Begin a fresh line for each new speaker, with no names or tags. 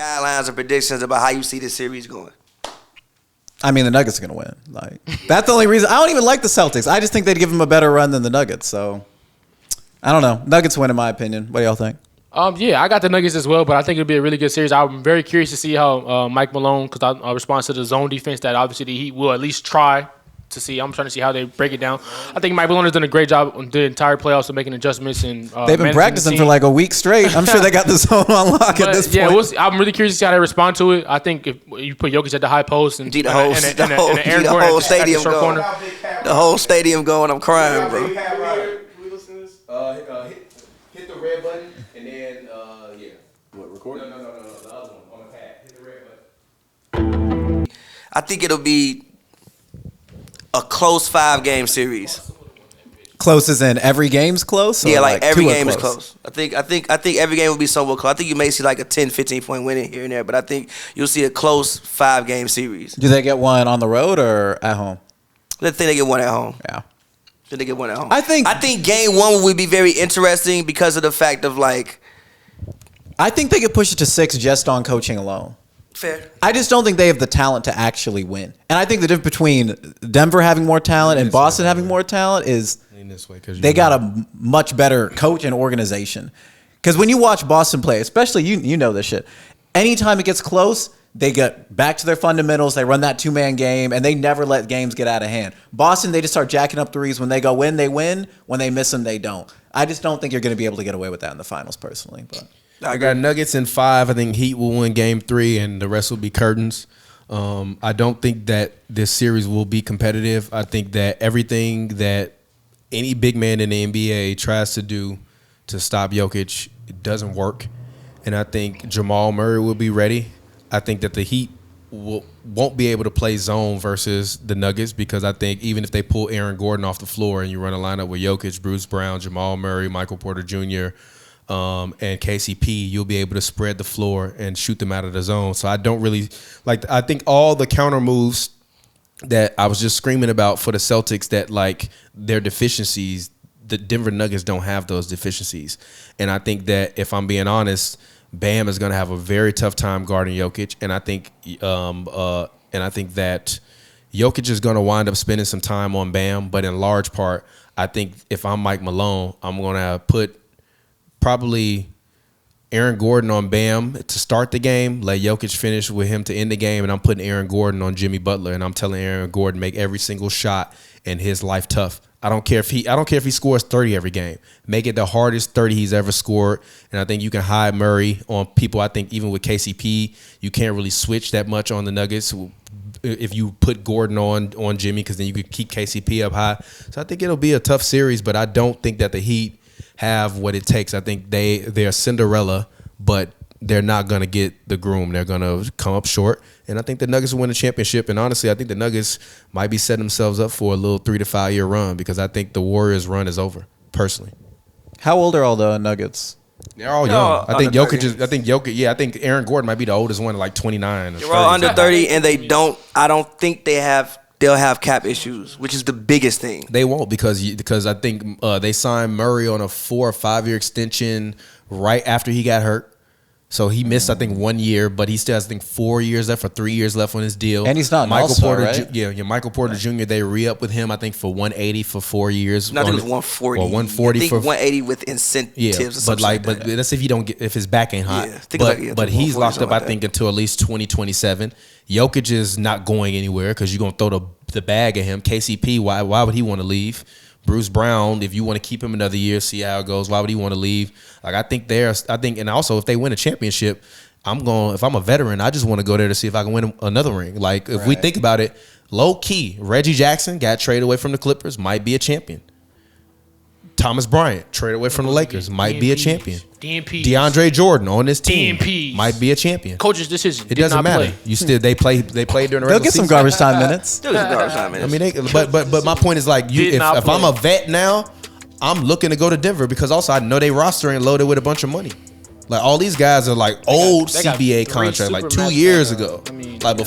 guidelines or predictions about how you see this series going.
I mean, the Nuggets are going to win. Like, that's the only reason. I don't even like the Celtics. I just think they'd give them a better run than the Nuggets. So, I don't know. Nuggets win, in my opinion. What do y'all think?
Yeah, I got the Nuggets as well, but I think it'll be a really good series. I'm very curious to see how Mike Malone, because I respond to the zone defense that obviously the Heat will at least try to see. I'm trying to see how they break it down. I think Mike Malone has done a great job on the entire playoffs of making adjustments and
they've been practicing for like a week straight. I'm sure they got the zone on lock at this point.
Yeah, I'm really curious to see how they respond to it. I think if you put Jokic at the high post and
the whole stadium going, the whole stadium going, I'm crying, bro.
Hit the red button and then What, record? No, the other one on the pad. Hit the red button.
I think it'll be a close 5-game series.
Close as in every game's close?
Yeah, like every game is close. I think every game will be somewhat close. I think you may see like a 10, 15 point win here and there, but I think you'll see a close 5-game series.
Do they get one on the road or at home?
I think they get one at home.
Yeah.
They get one at home.
I think
game 1 would be very interesting because of the fact of like.
I think they could push it to 6 just on coaching alone.
Fair.
I just don't think they have the talent to actually win. And I think the difference between Denver having more talent and Boston having more talent is they got a much better coach and organization. Because when you watch Boston play, especially you know this shit, anytime it gets close, they get back to their fundamentals. They run that 2-man game, and they never let games get out of hand. Boston, they just start jacking up threes. When they go in, they win. When they miss them, they don't. I just don't think you're going to be able to get away with that in the finals, personally. But
I got Nuggets in 5. I think Heat will win Game 3, and the rest will be curtains. I don't think that this series will be competitive. I think that everything that any big man in the NBA tries to do to stop Jokic, it doesn't work. And I think Jamal Murray will be ready. I think that the Heat won't be able to play zone versus the Nuggets because I think even if they pull Aaron Gordon off the floor and you run a lineup with Jokic, Bruce Brown, Jamal Murray, Michael Porter Jr., and KCP, you'll be able to spread the floor and shoot them out of the zone. So I don't really like. I think all the counter moves that I was just screaming about for the Celtics, that like their deficiencies, the Denver Nuggets don't have those deficiencies. And I think that if I'm being honest, Bam is going to have a very tough time guarding Jokic, and I think that Jokic is going to wind up spending some time on Bam. But in large part, I think if I'm Mike Malone, I'm going to put probably Aaron Gordon on Bam to start the game, let Jokic finish with him to end the game, and I'm putting Aaron Gordon on Jimmy Butler, and I'm telling Aaron Gordon make every single shot in his life tough. I don't care if he scores 30 every game. Make it the hardest 30 he's ever scored. And I think you can hide Murray on people. I think even with KCP, you can't really switch that much on the Nuggets if you put Gordon on Jimmy, because then you could keep KCP up high. So I think it'll be a tough series, but I don't think that the Heat have what it takes. I think they're Cinderella, but they're not going to get the groom. They're going to come up short. And I think the Nuggets will win the championship. And honestly, I think the Nuggets might be setting themselves up for a little 3 to 5 year run, because I think the Warriors' run is over, personally.
How old are all the Nuggets?
They're all young. I think I think Aaron Gordon might be the oldest one, like 29.
They're all under 30, and I don't think they'll have cap issues, which is the biggest thing.
They won't, because I think they signed Murray on a 4 or 5 year extension right after he got hurt. So he missed, I think, 1 year, but he still has, I think, 4 years left or 3 years left on his deal.
And he's not
Michael
all-star,
Porter,
right?
Michael Porter Jr. They re-up with him, I think, for $180 for 4 years.
No, I think it was 140.
Or 140
I think
for
$180 with incentives.
Yeah,
or something
but that's if his back ain't hot.
Yeah,
but he's locked up, I think, until at least 2027. Jokic is not going anywhere because you're gonna throw the bag at him. KCP, why would he want to leave? Bruce Brown, if you want to keep him another year, see how it goes, why would he want to leave? Like I think, and also if they win a championship, if I'm a veteran, I just want to go there to see if I can win another ring. Like if we think about it, low key, Reggie Jackson got traded away from the Clippers, might be a champion. Thomas Bryant, traded away from the Lakers, might be a champion. DeAndre Jordan on this team might be a champion.
Coach's decision.
It doesn't matter. They played during the regular
They'll get
season.
some garbage time minutes.
I mean, but my point is, like, if I'm a vet now, I'm looking to go to Denver because also I know they roster ain't loaded with a bunch of money. Like all these guys are like old CBA contract, like 2 years ago.
I mean,
like